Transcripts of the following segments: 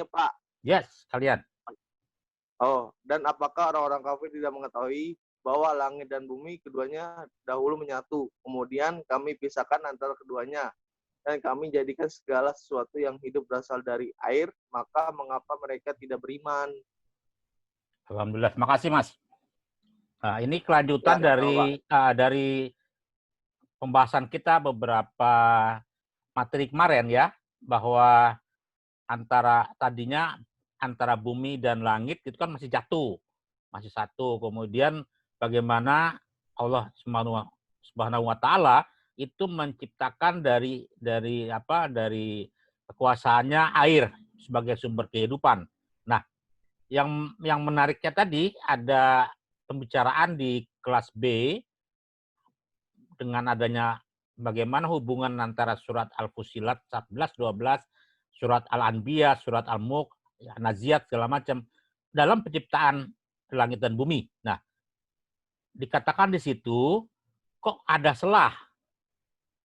Pak. Yes, kalian. Oh, dan apakah orang-orang kafir tidak mengetahui bahwa langit dan bumi keduanya dahulu menyatu, kemudian kami pisahkan antara keduanya, dan kami jadikan segala sesuatu yang hidup berasal dari air, maka mengapa mereka tidak beriman? Alhamdulillah. Terima kasih, Mas. Nah, ini Ya, kelanjutan sama, Pak. dari pembahasan kita beberapa materi kemarin ya, bahwa antara bumi dan langit itu kan masih jatuh, masih satu. Kemudian bagaimana Allah Subhanahu wa taala itu menciptakan dari kekuasaannya air sebagai sumber kehidupan. Nah, yang menariknya tadi ada pembicaraan di kelas B dengan adanya bagaimana hubungan antara surat Al-Fusilat 11, 12, surat Al-Anbiya, surat Al-Mulk, Naziat, segala macam dalam penciptaan langit dan bumi. Nah, dikatakan di situ kok ada selah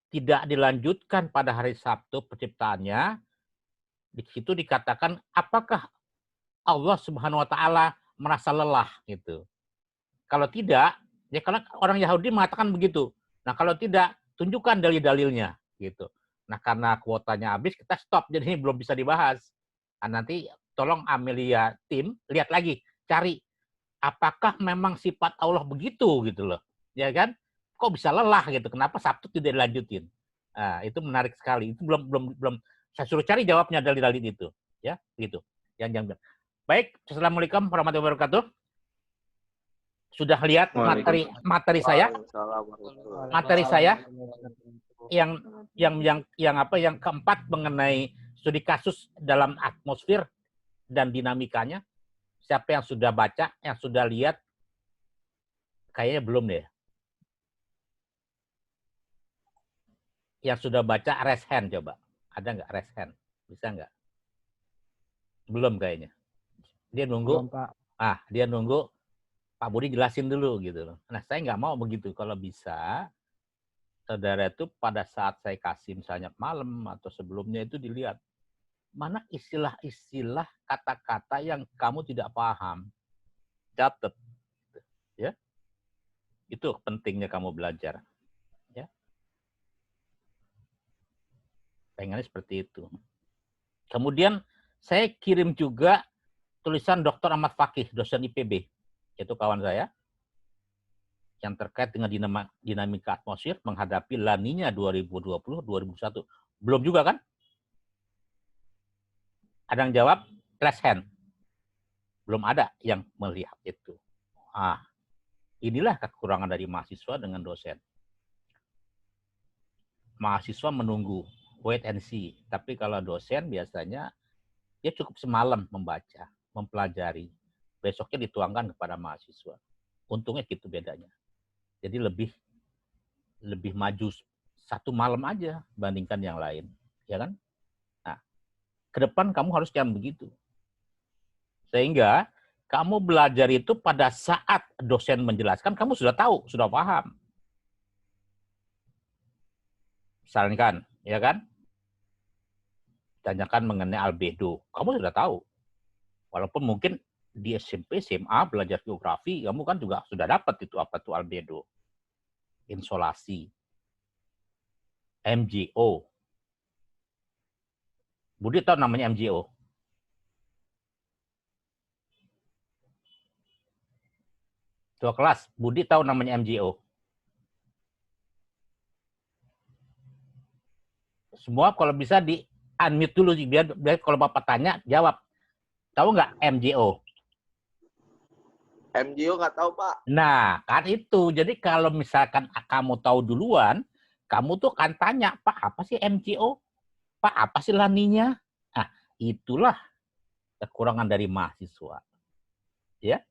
tidak dilanjutkan pada hari Sabtu penciptaannya. Di situ dikatakan apakah Allah Subhanahu wa taala merasa lelah gitu. Kalau tidak, ya karena orang Yahudi mengatakan begitu. Nah, kalau tidak, tunjukkan dalil-dalilnya gitu. Nah, karena kuotanya habis, kita stop. Jadi ini belum bisa dibahas. Nah, nanti tolong Amelia tim lihat lagi, cari apakah memang sifat Allah begitu gitu loh. Ya kan? Kok bisa lelah gitu? Kenapa Sabtu tidak dilanjutin? Nah, itu menarik sekali. Itu belum saya suruh cari jawabnya dalil-dalil itu, ya, gitu. Yang baik, assalamualaikum warahmatullahi wabarakatuh. Sudah lihat materi saya? Materi saya yang keempat mengenai studi kasus dalam atmosfer dan dinamikanya. Siapa yang sudah baca, yang sudah lihat? Kayaknya belum deh. Yang sudah baca raise hand coba. Ada nggak raise hand? Bisa nggak? Belum kayaknya. Dia nunggu. Belum, Pak. Dia nunggu Pak Budi jelasin dulu gitu loh. Nah, saya nggak mau begitu. Kalau bisa, saudara itu pada saat saya kasih misalnya malam atau sebelumnya itu dilihat mana istilah-istilah kata-kata yang kamu tidak paham. Catat. Ya. Itu pentingnya kamu belajar. Ya. Pengennya seperti itu. Kemudian saya kirim juga tulisan Dr. Ahmad Fakih, dosen IPB. Itu kawan saya. Yang terkait dengan dinamika atmosfer menghadapi La Nina 2020-2021. Belum juga kan? Ada yang jawab, raise hand. Belum ada yang melihat itu. Inilah kekurangan dari mahasiswa dengan dosen. Mahasiswa menunggu, wait and see. Tapi kalau dosen biasanya dia cukup semalam membaca, mempelajari. Besoknya dituangkan kepada mahasiswa. Untungnya gitu bedanya. Jadi lebih maju satu malam aja bandingkan yang lain, ya kan? Nah, ke depan kamu harus jangan begitu. Sehingga kamu belajar itu pada saat dosen menjelaskan, kamu sudah tahu, sudah paham. Misalkan, ya kan? Tanyakan mengenai albedo, kamu sudah tahu. Walaupun mungkin di SMP, SMA belajar geografi, kamu kan juga sudah dapat itu apa itu albedo. Insolasi, MGO. Budi tahu namanya MGO? Tua kelas, Budi tahu namanya MGO? Semua kalau bisa di unmute dulu, biar kalau Bapak tanya, jawab. Tahu nggak MGO? MGO nggak tahu, Pak. Nah, kan itu. Jadi kalau misalkan kamu tahu duluan, kamu tuh akan tanya, Pak, apa sih MGO? Pak, apa sih La Nina? Nah, itulah kekurangan dari mahasiswa. Ya.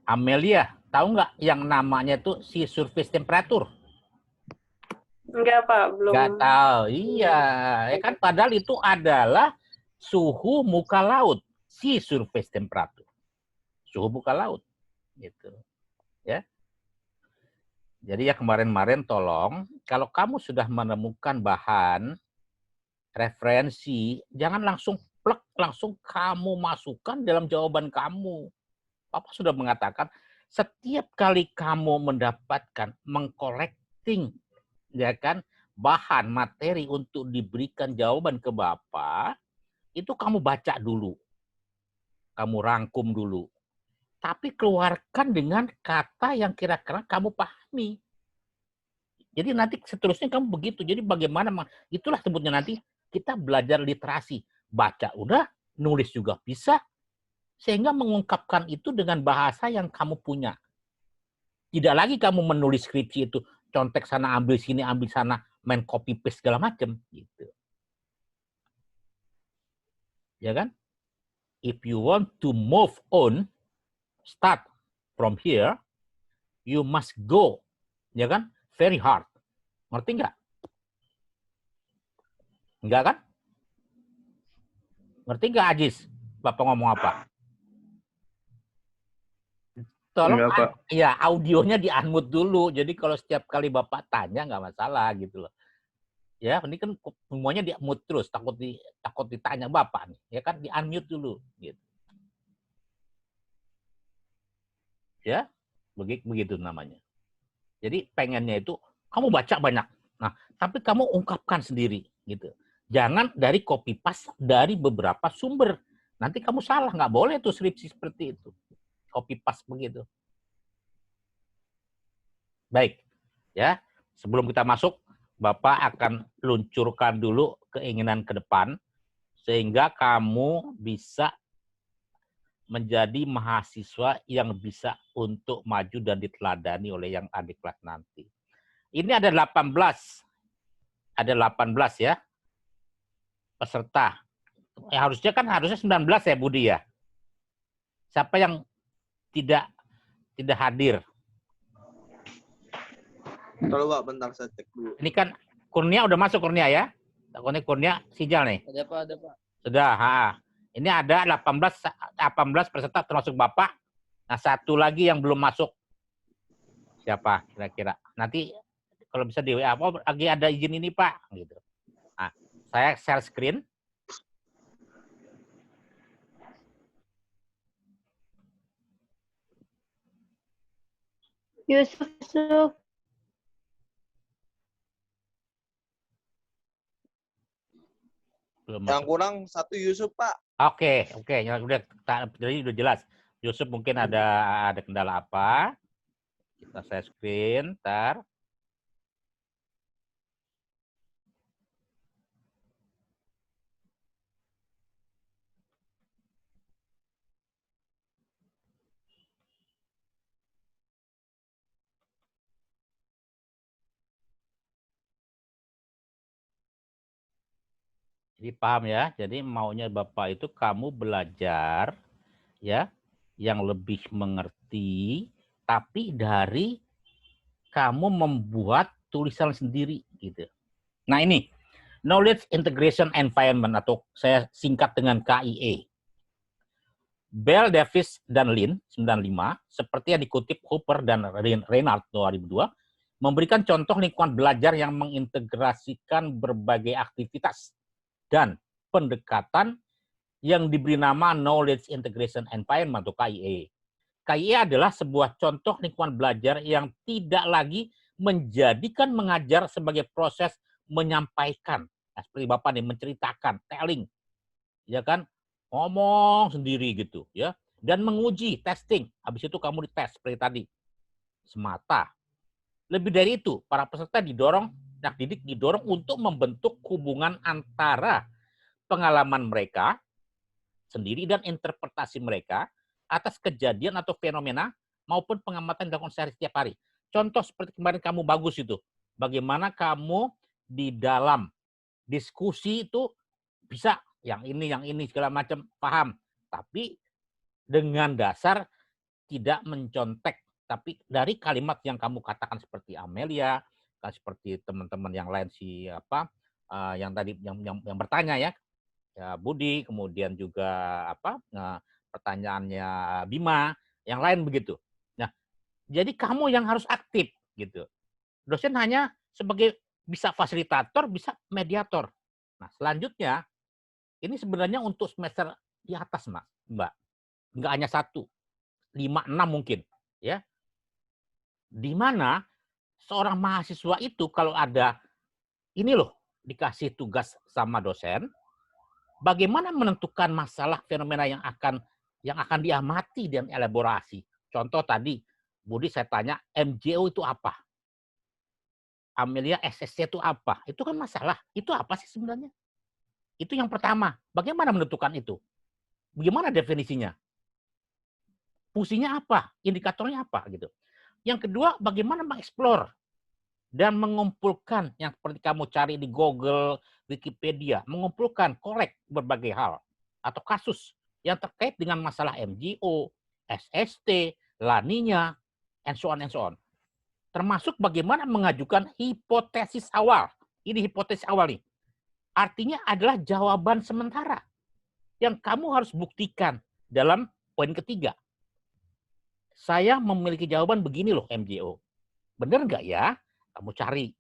Amelia, tahu nggak yang namanya itu sea surface temperature? Enggak, Pak, belum. Nggak tahu. Iya, ya kan padahal itu adalah suhu muka laut, sea surface temperature. Suhu muka laut. Gitu. Ya. Jadi ya kemarin-kemarin tolong, kalau kamu sudah menemukan bahan referensi, jangan langsung plek, langsung kamu masukkan dalam jawaban kamu. Papa sudah mengatakan, setiap kali kamu mendapatkan, mengcollecting, ya kan, bahan, materi untuk diberikan jawaban ke Bapak, itu kamu baca dulu. Kamu rangkum dulu. Tapi keluarkan dengan kata yang kira-kira kamu pahami. Jadi nanti seterusnya kamu begitu. Jadi bagaimana, itulah sebutnya nanti kita belajar literasi. Baca udah, nulis juga bisa, sehingga mengungkapkan itu dengan bahasa yang kamu punya. Tidak lagi kamu menulis skripsi itu, contek sana, ambil sini, ambil sana, main copy paste segala macam. Gitu. Ya kan? If you want to move on, start from here, you must go, ya kan? Very hard. Ngerti nggak? Enggak kan? Ngerti nggak, Ajis? Bapak ngomong apa? Tolong, Enggak, Pak. ya audionya di-unmute dulu. Jadi kalau setiap kali Bapak tanya nggak masalah gitu loh. Ya, ini kan semuanya di-mute terus, takut ditanya Bapak nih. Ya kan, di-unmute dulu gitu. Ya, begitu namanya. Jadi pengennya itu kamu baca banyak. Nah, tapi kamu ungkapkan sendiri gitu. Jangan dari copy paste dari beberapa sumber. Nanti kamu salah, nggak boleh tuh skripsi seperti itu. Copy paste begitu. Baik, ya. Sebelum kita masuk, Bapak akan luncurkan dulu keinginan ke depan sehingga kamu bisa menjadi mahasiswa yang bisa untuk maju dan diteladani oleh yang adik kelas nanti. Ini ada 18. Ada 18 ya peserta. Harusnya 19 ya Budi ya. Siapa yang tidak hadir? Coba bentar saya cek dulu. Ini kan Kurnia udah masuk Kurnia ya? Kurnia Sijal nih. Ada Pak, ada Pak. Sudah, Ini ada 18 peserta termasuk Bapak. Nah, satu lagi yang belum masuk. Siapa kira-kira? Nanti kalau bisa di WA, lagi ada izin ini Pak, gitu. Nah, saya share screen. Yusuf. Belum Yang masuk. kurang satu Yusuf, Pak. Oke, ya jadi udah jelas. Yusuf mungkin ada kendala apa? Kita share screen, ntar. Jadi paham ya. Jadi maunya Bapak itu kamu belajar ya yang lebih mengerti, tapi dari kamu membuat tulisan sendiri gitu. Nah ini Knowledge Integration Environment atau saya singkat dengan KIE. Bell, Davis, dan Lin 95 seperti yang dikutip Hooper dan Reinhardt 2002 memberikan contoh lingkungan belajar yang mengintegrasikan berbagai aktivitas dan pendekatan yang diberi nama Knowledge Integration Environment atau KIE. KIE adalah sebuah contoh lingkungan belajar yang tidak lagi menjadikan mengajar sebagai proses menyampaikan. Nah, seperti Bapak nih, menceritakan, telling. Ya kan? Ngomong sendiri gitu. Ya. Dan menguji, testing. Habis itu kamu dites seperti tadi. Semata. Lebih dari itu, para peserta didorong, anak didik didorong untuk membentuk hubungan antara pengalaman mereka sendiri dan interpretasi mereka atas kejadian atau fenomena maupun pengamatan yang dilakukan setiap hari. Contoh seperti kemarin kamu bagus itu. Bagaimana kamu di dalam diskusi itu bisa yang ini segala macam paham. Tapi dengan dasar tidak mencontek. Tapi dari kalimat yang kamu katakan seperti Amelia, seperti teman-teman yang lain yang tadi yang bertanya ya Budi, kemudian juga pertanyaannya Bima, yang lain begitu. Nah, jadi kamu yang harus aktif gitu. Dosen hanya sebagai bisa fasilitator, bisa mediator. Nah, selanjutnya, ini sebenarnya untuk semester di atas, Mbak. Nggak hanya 1, 5, 6 mungkin. Ya. Di mana seorang mahasiswa itu kalau ada, ini loh, dikasih tugas sama dosen, bagaimana menentukan masalah fenomena yang akan diamati dan elaborasi. Contoh tadi, Budi saya tanya, MJO itu apa? Amelia SSC itu apa? Itu kan masalah. Itu apa sih sebenarnya? Itu yang pertama. Bagaimana menentukan itu? Bagaimana definisinya? Fungsinya apa? Indikatornya apa? Gitu. Yang kedua, bagaimana mengeksplor dan mengumpulkan yang seperti kamu cari di Google, Wikipedia, mengumpulkan, kolek berbagai hal atau kasus yang terkait dengan masalah MJO, SST, La Nina, and so on and so on. Termasuk bagaimana mengajukan hipotesis awal. Ini hipotesis awal nih. Artinya adalah jawaban sementara yang kamu harus buktikan dalam poin ketiga. Saya memiliki jawaban begini loh MJO. Benar nggak ya? Kamu cari.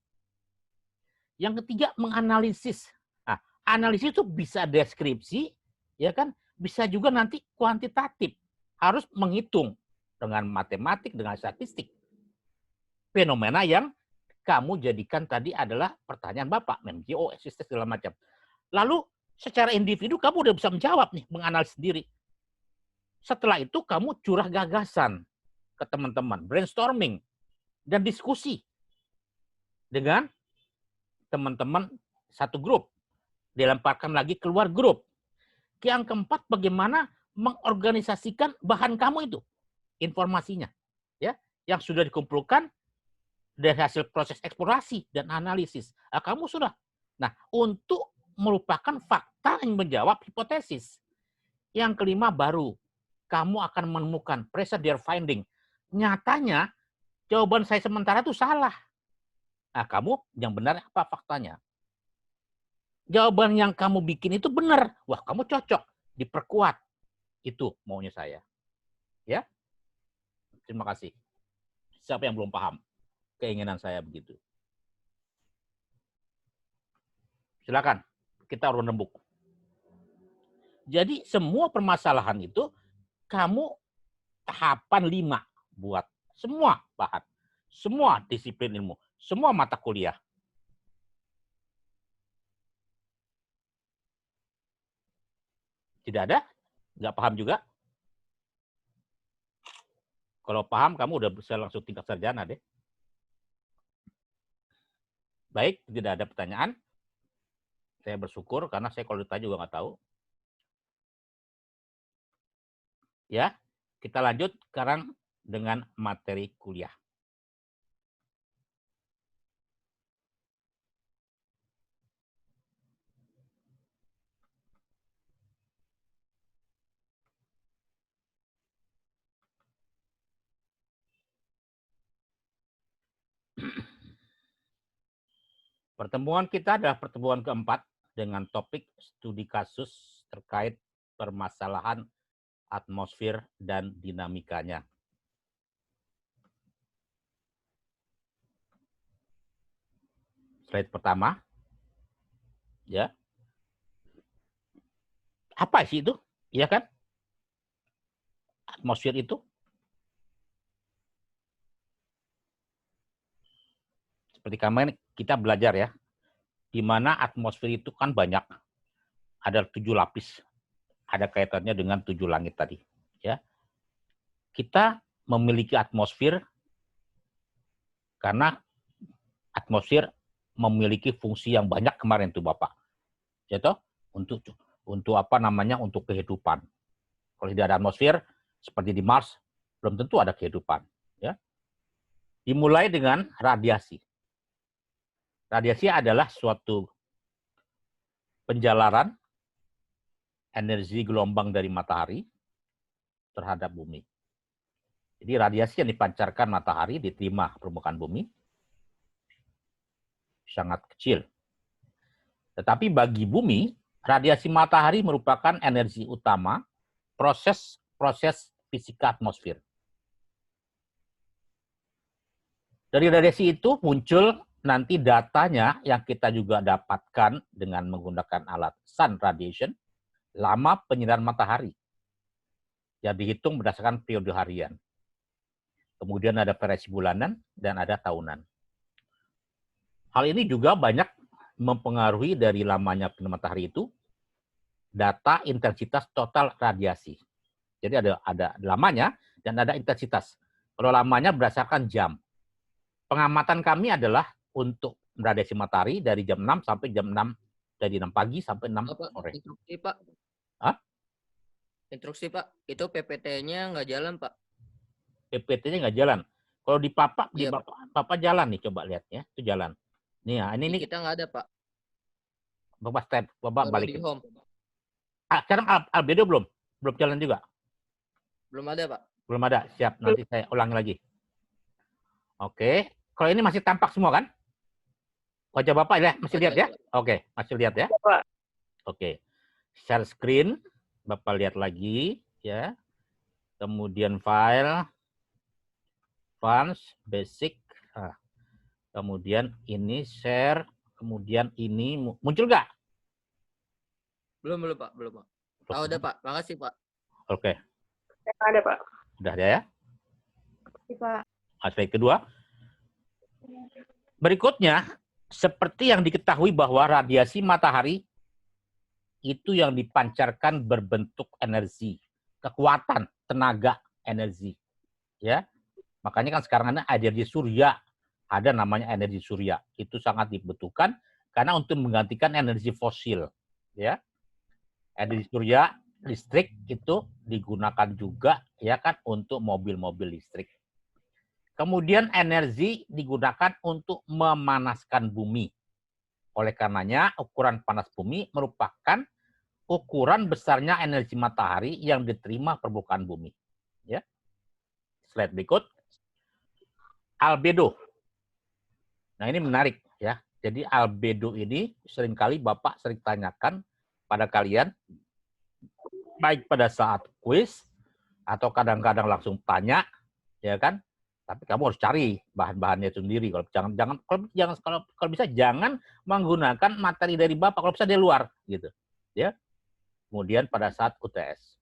Yang ketiga, menganalisis. Nah, analisis itu bisa deskripsi, ya kan? Bisa juga nanti kuantitatif. Harus menghitung dengan matematik, dengan statistik. Fenomena yang kamu jadikan tadi adalah pertanyaan Bapak, MJO, SST, segala macam. Lalu secara individu kamu udah bisa menjawab nih, menganalisis sendiri. Setelah itu kamu curah gagasan ke teman-teman, brainstorming, dan diskusi dengan teman-teman satu grup. Dilemparkan lagi keluar grup. Yang keempat, bagaimana mengorganisasikan bahan kamu itu, informasinya, ya, yang sudah dikumpulkan dari hasil proses eksplorasi dan analisis. Nah, kamu sudah. Nah, untuk merupakan fakta yang menjawab hipotesis. Yang kelima baru, kamu akan menemukan procedure finding. Nyatanya, jawaban saya sementara itu salah. Nah, kamu yang benar apa faktanya? Jawaban yang kamu bikin itu benar. Wah, kamu cocok. Diperkuat. Itu maunya saya. Ya. Terima kasih. Siapa yang belum paham? Keinginan saya begitu. Silakan, kita urun rembuk. Jadi semua permasalahan itu kamu tahapan 5 buat semua bahan, semua disiplin ilmu, semua mata kuliah. Tidak ada? Nggak paham juga? Kalau paham, kamu udah bisa langsung tingkat sarjana deh. Baik, tidak ada pertanyaan. Saya bersyukur karena saya kalau ditanya juga nggak tahu. Ya, kita lanjut sekarang dengan materi kuliah. Pertemuan kita adalah pertemuan keempat dengan topik studi kasus terkait permasalahan atmosfer dan dinamikanya. Slide pertama. Ya. Apa sih itu? Iya kan? Atmosfer itu seperti kemarin kita belajar ya, di mana atmosfer itu kan banyak, ada 7 lapis, ada kaitannya dengan 7 langit tadi. Ya, kita memiliki atmosfer karena atmosfer memiliki fungsi yang banyak kemarin tuh Bapak. Ya toh? Untuk apa namanya? Untuk kehidupan. Kalau tidak ada atmosfer seperti di Mars, belum tentu ada kehidupan. Ya, dimulai dengan radiasi. Radiasi adalah suatu penjalaran energi gelombang dari matahari terhadap bumi. Jadi radiasi yang dipancarkan matahari diterima permukaan bumi sangat kecil. Tetapi bagi bumi, radiasi matahari merupakan energi utama proses fisika atmosfer. Dari radiasi itu muncul nanti datanya yang kita juga dapatkan dengan menggunakan alat sun radiation, lama penyinaran matahari. Yang dihitung berdasarkan periode harian. Kemudian ada variasi bulanan dan ada tahunan. Hal ini juga banyak mempengaruhi dari lamanya penyinaran matahari itu data intensitas total radiasi. Jadi ada lamanya dan ada intensitas. Kalau lamanya berdasarkan jam. Pengamatan kami adalah untuk radiasi matahari dari jam 6 sampai jam 6, dari 6 pagi sampai 6 sore. Instruksi, Pak. Hah? Instruksi, Pak. Itu PPT-nya nggak jalan, Pak. PPT-nya nggak jalan. Kalau di Papa, Iya, Papa jalan nih, coba lihat ya, itu jalan. Nih ya, Di ini kita nggak ada, Pak. Bapak step, Bapak Baru balikin. di home. Sekarang albedo belum jalan juga. Belum ada, Pak. Belum ada. Siap, nanti saya ulangi lagi. Oke, kalau ini masih tampak semua kan? Wajah Bapak ya, masih lihat ya? Oke, masih lihat ya? Pak. Oke. Share screen, Bapak lihat lagi ya. Kemudian file, advanced, basic. Nah, kemudian ini share, kemudian ini muncul nggak? Belum, Pak. Belum, Pak. Oh, udah, Pak. Makasih, Pak. Oke. Ada, Pak. Udah ada ya? Pak. Slide kedua. Berikutnya, seperti yang diketahui bahwa radiasi matahari itu yang dipancarkan berbentuk energi, kekuatan, tenaga, energi. Ya. Makanya kan sekarang ada energi surya, ada namanya energi surya. Itu sangat dibutuhkan karena untuk menggantikan energi fosil, ya. Energi surya listrik itu digunakan juga ya kan untuk mobil-mobil listrik. Kemudian energi digunakan untuk memanaskan bumi. Oleh karenanya ukuran panas bumi merupakan ukuran besarnya energi matahari yang diterima permukaan bumi. Ya. Slide berikut. Albedo. Nah, ini menarik ya. Jadi albedo ini seringkali Bapak sering tanyakan pada kalian, baik pada saat kuis atau kadang-kadang langsung tanya, ya kan? Tapi kamu harus cari bahan-bahannya sendiri. Kalau bisa jangan menggunakan materi dari Bapak, kalau bisa dari luar gitu. Ya. Kemudian pada saat UTS.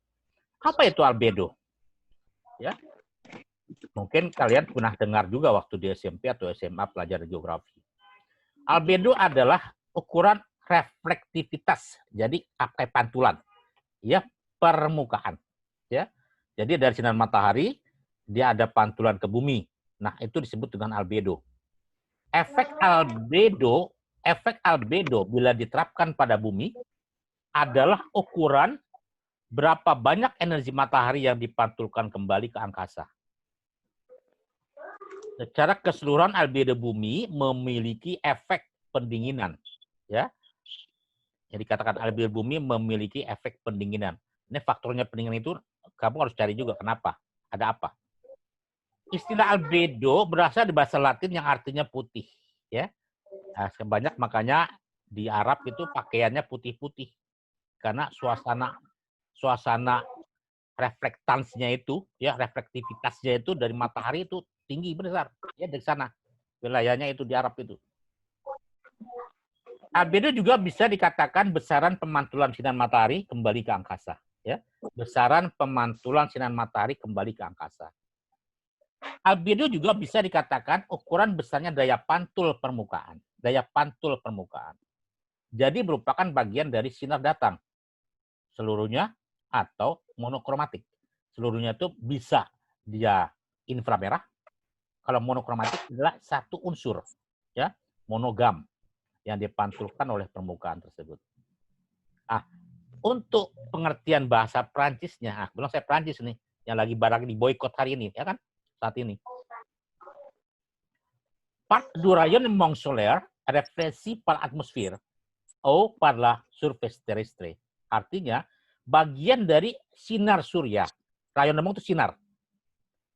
Apa itu albedo? Ya. Mungkin kalian pernah dengar juga waktu di SMP atau SMA pelajaran geografi. Albedo adalah ukuran reflektivitas, jadi pakai pantulan, ya, permukaan, ya. Jadi dari sinar matahari dia ada pantulan ke bumi. Nah, itu disebut dengan albedo. Efek albedo bila diterapkan pada bumi adalah ukuran berapa banyak energi matahari yang dipantulkan kembali ke angkasa. Secara keseluruhan albedo bumi memiliki efek pendinginan, ya. Jadi katakan albedo bumi memiliki efek pendinginan. Ini faktornya pendinginan itu kamu harus cari juga kenapa, ada apa. Istilah albedo berasal dari bahasa Latin yang artinya putih, ya. Nah, sebanyak makanya di Arab itu pakaiannya putih-putih karena suasana reflektansnya itu, ya, reflektivitasnya itu dari matahari itu tinggi besar, ya, dari sana. Wilayahnya itu di Arab itu. Albedo juga bisa dikatakan besaran pemantulan sinar matahari kembali ke angkasa, ya. Besaran pemantulan sinar matahari kembali ke angkasa. Albedo juga bisa dikatakan ukuran besarnya daya pantul permukaan, Jadi merupakan bagian dari sinar datang. Seluruhnya atau monokromatik. Seluruhnya itu bisa dia inframerah. Kalau monokromatik adalah satu unsur, ya, monogam yang dipantulkan oleh permukaan tersebut. Untuk pengertian bahasa Prancisnya, belum saya Prancis nih, yang lagi barang di boykot hari ini, ya kan, saat ini. Part du rayonnement solaire refleksi par atmosphère ou par la surface terrestre. Artinya, bagian dari sinar surya. Rayonnement itu sinar.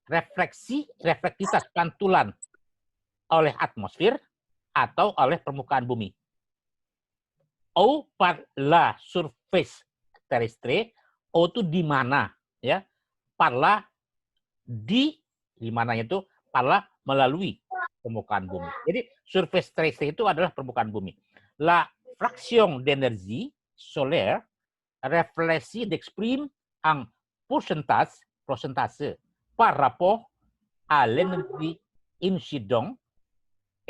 Reflektivitas pantulan oleh atmosfer atau oleh permukaan bumi. Ou par la surface terrestre, ou itu di mana, ya? Par la di mananya itu par la melalui permukaan bumi. Jadi surface terrestre itu adalah permukaan bumi. La fraction d'énergie solaire refleksi d'exprime en pourcentage par rapport à l'énergie incidente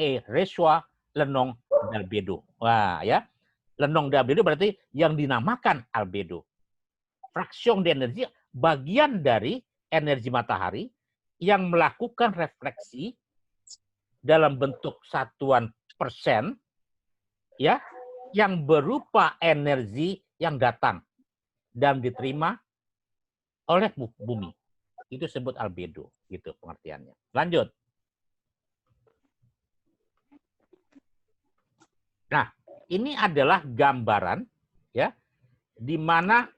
et reçoit le nom d'albedo. Wah, ya. Le nom d'albedo berarti yang dinamakan albedo. Fraction d'energi bagian dari energi matahari yang melakukan refleksi dalam bentuk satuan persen, ya, yang berupa energi yang datang dan diterima oleh bumi. Itu disebut albedo, gitu pengertiannya. Lanjut. Nah, ini adalah gambaran, ya, di mana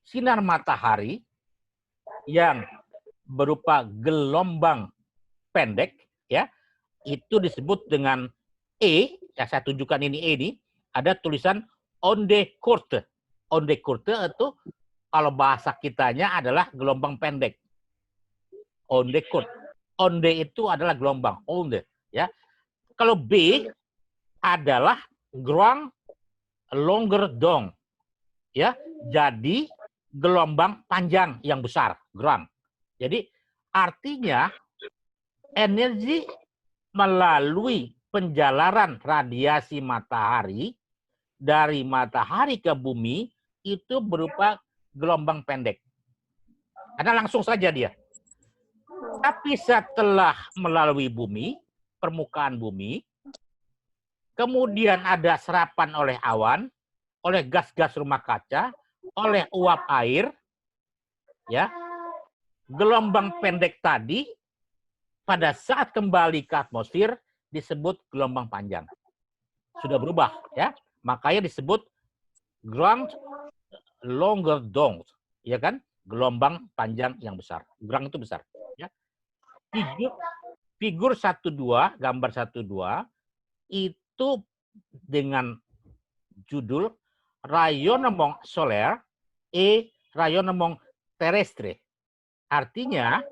sinar matahari yang berupa gelombang pendek, ya, itu disebut dengan E. Ya, saya tunjukkan ini E ini. Ada tulisan onde courte. Onde courte itu kalau bahasa kitanya adalah gelombang pendek. Onde courte. Onde itu adalah gelombang. Onde, ya. Kalau B adalah grand longer dong, ya. Jadi gelombang panjang yang besar, grand. Jadi artinya energi melalui penjalaran radiasi matahari dari matahari ke bumi itu berupa gelombang pendek. Karena langsung saja dia. Tapi setelah melalui bumi, permukaan bumi, kemudian ada serapan oleh awan, oleh gas-gas rumah kaca, oleh uap air, ya. Gelombang pendek tadi pada saat kembali ke atmosfer disebut gelombang panjang. Sudah berubah, ya. Makanya disebut grand longer dong, ya kan? Gelombang panjang yang besar. Grand itu besar, ya. Figur 1.2, gambar 1.2 itu dengan judul rayonnement solaire et rayonnement terrestre. Artinya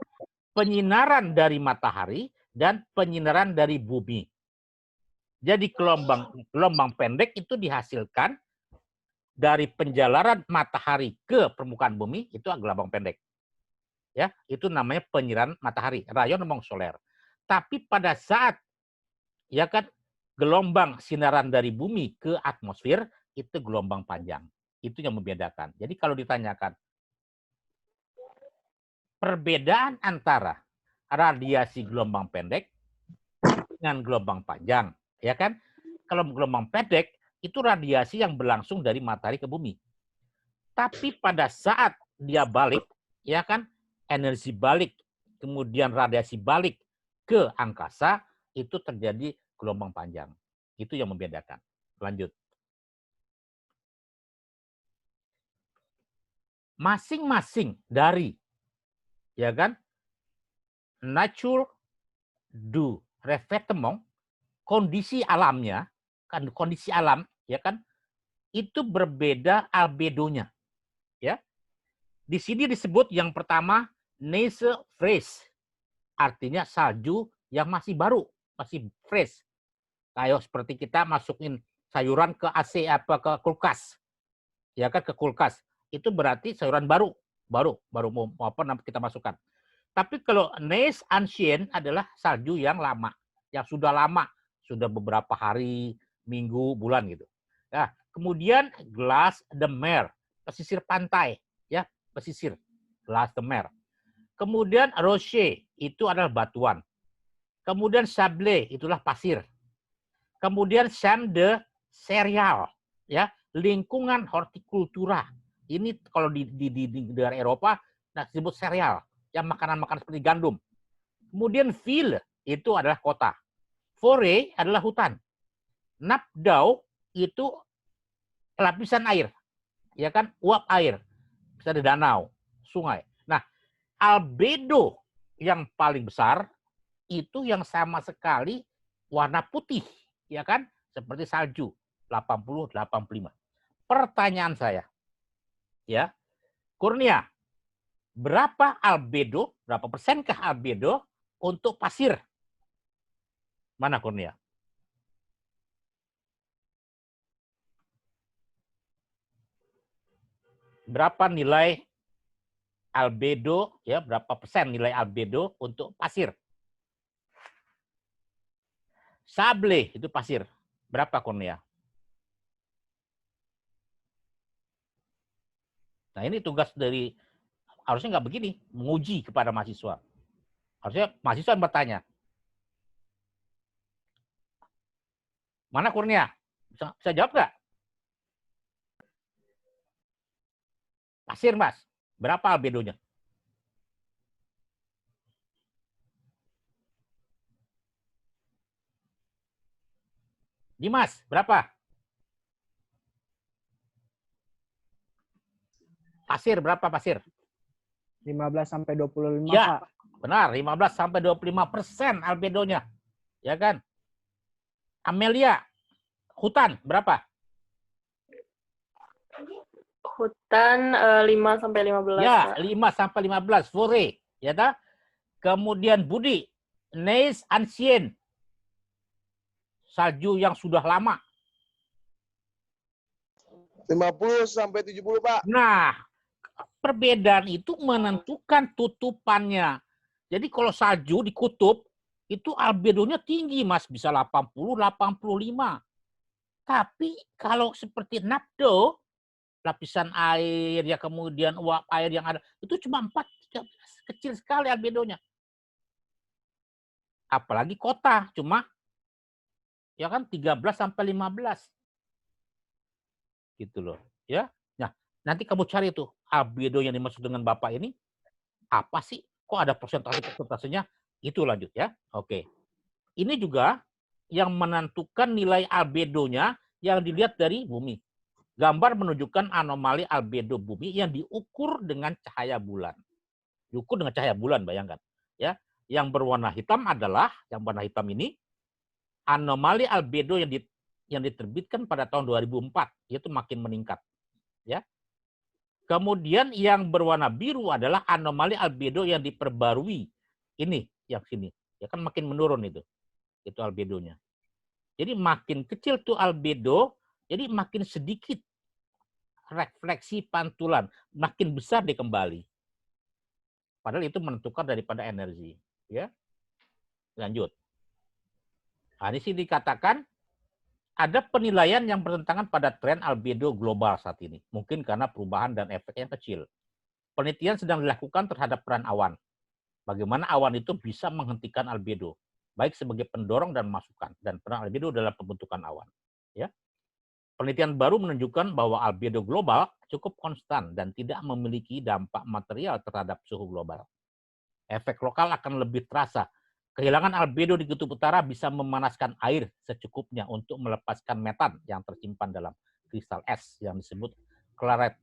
penyinaran dari matahari dan penyinaran dari bumi. Jadi gelombang pendek itu dihasilkan dari penjalaran matahari ke permukaan bumi, itu gelombang pendek. Ya, itu namanya penyinaran matahari, rayonnement solaire. Tapi pada saat ya kan gelombang sinaran dari bumi ke atmosfer itu gelombang panjang. Itu yang membedakan. Jadi kalau ditanyakan perbedaan antara radiasi gelombang pendek dengan gelombang panjang, ya kan? Kalau gelombang pendek itu radiasi yang berlangsung dari matahari ke bumi. Tapi pada saat dia balik, ya kan, energi balik, kemudian radiasi balik ke angkasa, itu terjadi gelombang panjang. Itu yang membedakan. Lanjut. Masing-masing dari, ya kan, nature du revêtement, kondisi alamnya, kan kondisi alam, ya kan, itu berbeda albedonya, ya. Di sini disebut yang pertama neige fraîche, artinya salju yang masih baru, masih fresh. Kayak seperti kita masukin sayuran ke AC apa ke kulkas, ya kan, ke kulkas, itu berarti sayuran baru mau apa kita masukkan. Tapi kalau neige ancienne adalah salju yang lama, yang sudah lama, sudah beberapa hari, minggu, bulan gitu. Nah, kemudian glace de mer, pesisir pantai, ya, pesisir, glace de mer. Kemudian rocher, itu adalah batuan. Kemudian sable, itulah pasir. Kemudian sam de cereal, ya, lingkungan hortikultura. Ini kalau di negara Eropa nah, disebut sereal, yang makanan-makanan seperti gandum. Kemudian ville, itu adalah kota. Forêt adalah hutan. Napdau itu lapisan air, ya kan, uap air, bisa di danau, sungai. Nah, albedo yang paling besar itu yang sama sekali warna putih, ya kan, seperti salju, 80-85. Pertanyaan saya, ya, Kurnia, berapa albedo, berapa persenkah albedo untuk pasir? Mana Kurnia? Berapa nilai albedo, ya, berapa persen nilai albedo untuk pasir? Sable itu pasir. Berapa Kurnia? Nah, ini tugas dari, harusnya nggak begini, menguji kepada mahasiswa. Harusnya mahasiswa yang bertanya. Mana Kurnia? Bisa jawab nggak? Pasir, Mas. Berapa albedonya? Dimas, berapa? Pasir, berapa pasir? 15 sampai 25, Ya, Pak. benar. 15 sampai 25% albedonya. Ya kan? Amelia, hutan, berapa? Hutan 5 sampai 15, Ya, Pak. 5 sampai 15. Fore. Ya tak? Kemudian Budi, Neige ancien. Salju yang sudah lama. 50 sampai 70, Pak. Nah, perbedaan itu menentukan tutupannya. Jadi kalau salju di kutub, itu albedonya tinggi, Mas. Bisa 80, 85. Tapi kalau seperti napdo, lapisan air, ya kemudian uap air yang ada, itu cuma 4, kecil sekali albedonya. Apalagi kota, cuma ya kan 13 sampai 15. Gitu loh, ya. Nah, nanti kamu cari tuh albedo yang dimaksud dengan Bapak ini apa sih? Kok ada persentase-persentasenya? Itu lanjut ya. Oke. Ini juga yang menentukan nilai albedonya yang dilihat dari bumi. Gambar menunjukkan anomali albedo bumi yang diukur dengan cahaya bulan. Diukur dengan cahaya bulan, bayangkan. Ya, yang berwarna hitam adalah, yang warna hitam ini, anomali albedo yang diterbitkan pada tahun 2004, yaitu makin meningkat. Ya. Kemudian yang berwarna biru adalah anomali albedo yang diperbarui. Ini, yang sini. Ya kan makin menurun itu. Itu albedonya. Jadi makin kecil tuh albedo, jadi makin sedikit refleksi pantulan, makin besar dia kembali. Padahal itu menentukan daripada energi. Ya, lanjut. Nah, di sini dikatakan ada penilaian yang bertentangan pada tren albedo global saat ini. Mungkin karena perubahan dan efek yang kecil. Penelitian sedang dilakukan terhadap peran awan. Bagaimana awan itu bisa menghentikan albedo, baik sebagai pendorong dan masukan, dan peran albedo dalam pembentukan awan. Ya. Penelitian baru menunjukkan bahwa albedo global cukup konstan dan tidak memiliki dampak material terhadap suhu global. Efek lokal akan lebih terasa. Kehilangan albedo di kutub utara bisa memanaskan air secukupnya untuk melepaskan metan yang tersimpan dalam kristal es yang disebut claret.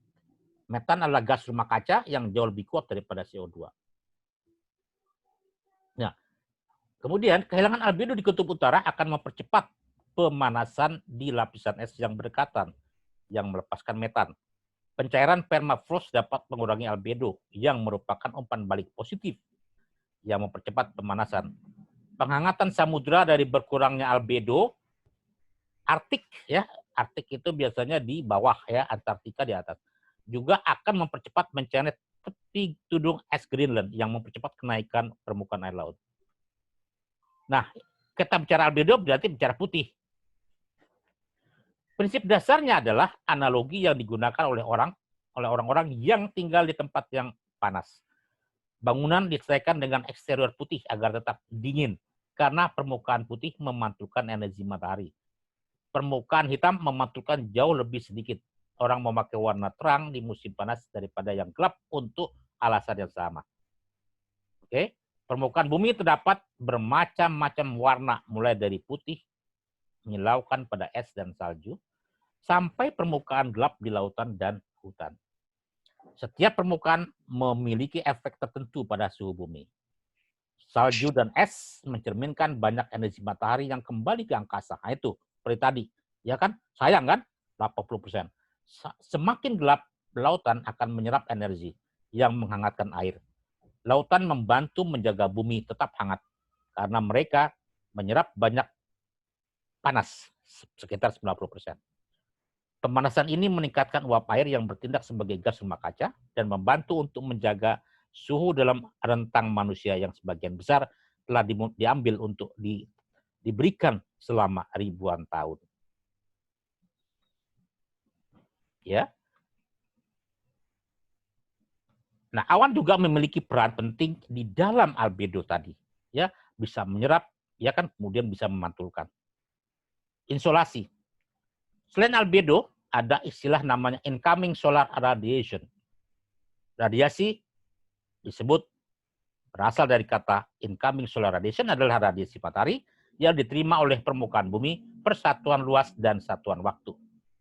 Metan adalah gas rumah kaca yang jauh lebih kuat daripada CO2. Nah, kemudian kehilangan albedo di kutub utara akan mempercepat pemanasan di lapisan es yang berdekatan yang melepaskan metan. Pencairan permafrost dapat mengurangi albedo yang merupakan umpan balik positif yang mempercepat pemanasan. Penghangatan samudra dari berkurangnya albedo, Arktik ya, Arktik itu biasanya di bawah ya, Antartika di atas, juga akan mempercepat mencairan tepi tudung es Greenland yang mempercepat kenaikan permukaan air laut. Nah, kita bicara albedo berarti bicara putih. Prinsip dasarnya adalah analogi yang digunakan oleh orang-orang yang tinggal di tempat yang panas. Bangunan diselesaikan dengan eksterior putih agar tetap dingin, karena permukaan putih memantulkan energi matahari. Permukaan hitam memantulkan jauh lebih sedikit. Orang memakai warna terang di musim panas daripada yang gelap untuk alasan yang sama. Oke, permukaan bumi terdapat bermacam-macam warna, mulai dari putih, menyilaukan pada es dan salju, sampai permukaan gelap di lautan dan hutan. Setiap permukaan memiliki efek tertentu pada suhu bumi. Salju dan es mencerminkan banyak energi matahari yang kembali ke angkasa. Nah, itu seperti tadi, ya kan? Sayang kan? 80%. Semakin gelap, lautan akan menyerap energi yang menghangatkan air. Lautan membantu menjaga bumi tetap hangat karena mereka menyerap banyak panas, sekitar 90%. Pemanasan ini meningkatkan uap air yang bertindak sebagai gas rumah kaca dan membantu untuk menjaga suhu dalam rentang manusia yang sebagian besar telah diambil untuk diberikan selama ribuan tahun. Ya. Nah, awan juga memiliki peran penting di dalam albedo tadi. Ya, bisa menyerap, ya kan, kemudian bisa memantulkan. Insolasi. Selain albedo, ada istilah namanya incoming solar radiation. Radiasi disebut berasal dari kata incoming solar radiation adalah radiasi matahari yang diterima oleh permukaan bumi per satuan luas dan satuan waktu.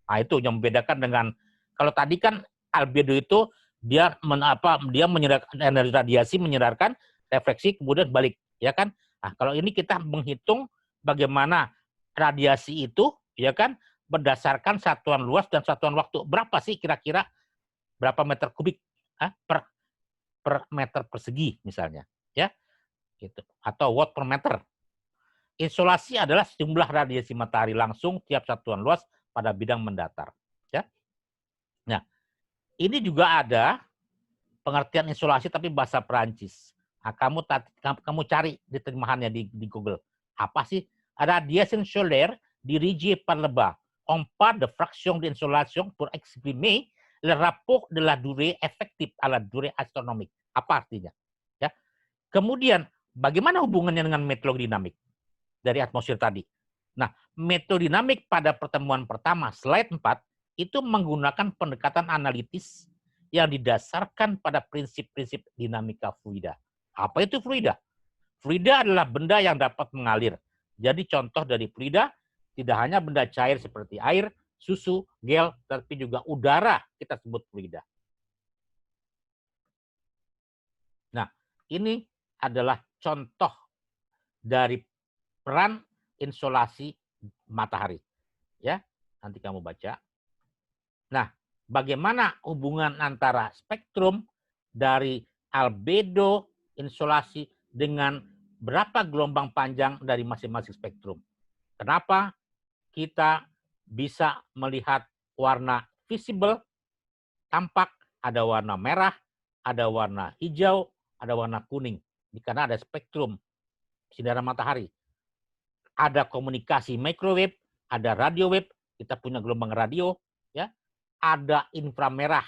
Nah, itu yang membedakan dengan kalau tadi kan albedo itu dia menyerahkan energi radiasi, menyerahkan refleksi kemudian balik, ya kan? Nah, kalau ini kita menghitung bagaimana radiasi itu, ya kan, berdasarkan satuan luas dan satuan waktu. Berapa sih kira-kira berapa meter kubik per meter persegi misalnya, ya, gitu. Atau watt per meter. Insolasi adalah jumlah radiasi matahari langsung tiap satuan luas pada bidang mendatar, ya. Nah, ini juga ada pengertian insolasi tapi bahasa Perancis. Nah, kamu cari di terjemahannya di Google. Apa sih radiation solaire dirigée par le bas? On part de fraction d'insolation pour exprimer le rapport de la durée effective à la durée astronomique. Apa artinya? Ya. Kemudian bagaimana hubungannya dengan meteodinamik dari atmosfer tadi? Nah, meteodinamik pada pertemuan pertama slide 4 itu menggunakan pendekatan analitis yang didasarkan pada prinsip-prinsip dinamika fluida. Apa itu fluida? Fluida adalah benda yang dapat mengalir. Jadi contoh dari fluida tidak hanya benda cair seperti air, susu, gel, tapi juga udara kita sebut fluida. Nah, ini adalah contoh dari peran insolasi matahari. Ya, nanti kamu baca. Nah, bagaimana hubungan antara spektrum dari albedo insolasi dengan berapa gelombang panjang dari masing-masing spektrum? Kenapa kita bisa melihat warna visible, tampak, ada warna merah, ada warna hijau, ada warna kuning. Karena ada spektrum sinar matahari. Ada komunikasi microwave, ada radio wave, kita punya gelombang radio, ya. Ada inframerah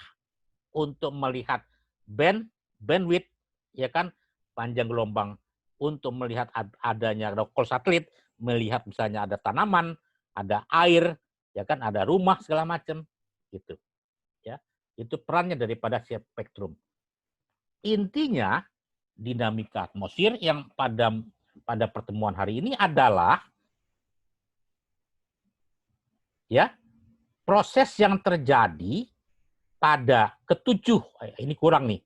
untuk melihat bandwidth, ya kan, panjang gelombang untuk melihat adanya call satelit, melihat misalnya ada tanaman, ada air, ya kan, ada rumah segala macam, gitu. Ya, itu perannya daripada spektrum. Intinya dinamika atmosfer yang pada pertemuan hari ini adalah ya proses yang terjadi pada ketujuh, ini kurang nih,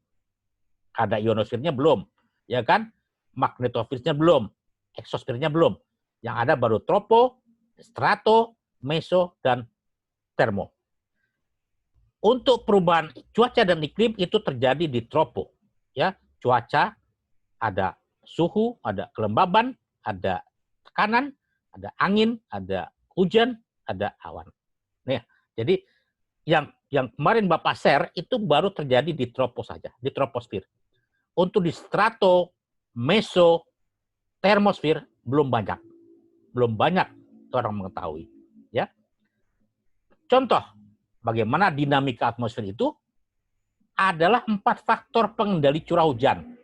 ada ionosfernya belum, ya kan, magnetosfernya belum, eksosfernya belum, yang ada baru tropo, strato, meso, dan termo. Untuk perubahan cuaca dan iklim itu terjadi di tropo, ya, cuaca, ada suhu, ada kelembaban, ada tekanan, ada angin, ada hujan, ada awan. Nah, jadi yang kemarin Bapak share itu baru terjadi di tropo saja, di troposfer. Untuk di strato, meso, termosfer belum banyak. Belum banyak orang mengetahui, ya. Contoh bagaimana dinamika atmosfer itu adalah 4 faktor pengendali curah hujan.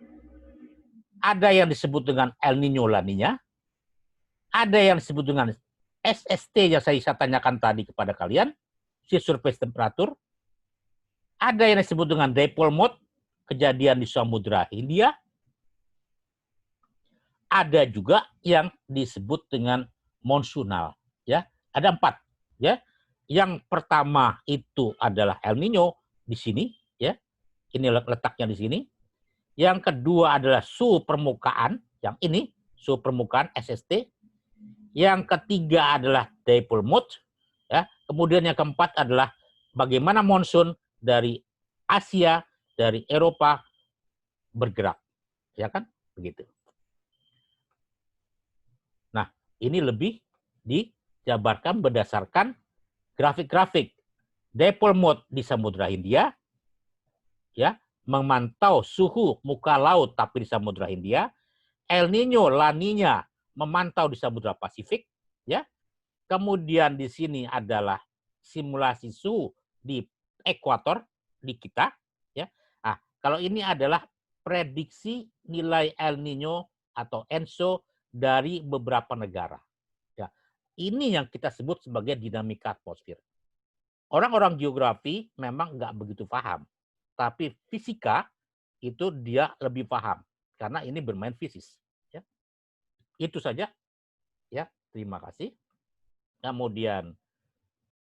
Ada yang disebut dengan El Niño La Niña, ada yang disebut dengan SST yang saya tanyakan tadi kepada kalian, si surface temperature, ada yang disebut dengan dipole mode, kejadian di Samudra Hindia, ada juga yang disebut dengan monsunal, ya. Ada 4, ya. Yang pertama itu adalah El Niño di sini, ya. Ini letaknya di sini. Yang kedua adalah suhu permukaan, yang ini suhu permukaan SST. Yang ketiga adalah dipole mode, ya. Kemudian yang keempat adalah bagaimana monsun dari Asia, dari Eropa bergerak, ya kan? Begitu. Nah, Ini lebih dijabarkan berdasarkan grafik-grafik. Dipole mode di Samudra Hindia, ya, memantau suhu muka laut tapi di Samudra Hindia. El Nino, La Nina memantau di Samudra Pasifik, ya. Kemudian di sini adalah simulasi suhu di ekuator di kita, ya. Nah, kalau ini adalah prediksi nilai El Nino atau ENSO dari beberapa negara. Ya, ini yang kita sebut sebagai dinamika atmosfer. Orang-orang geografi memang nggak begitu paham, tapi fisika itu dia lebih paham karena ini bermain fisis. Ya. Itu saja. Ya, terima kasih. Kemudian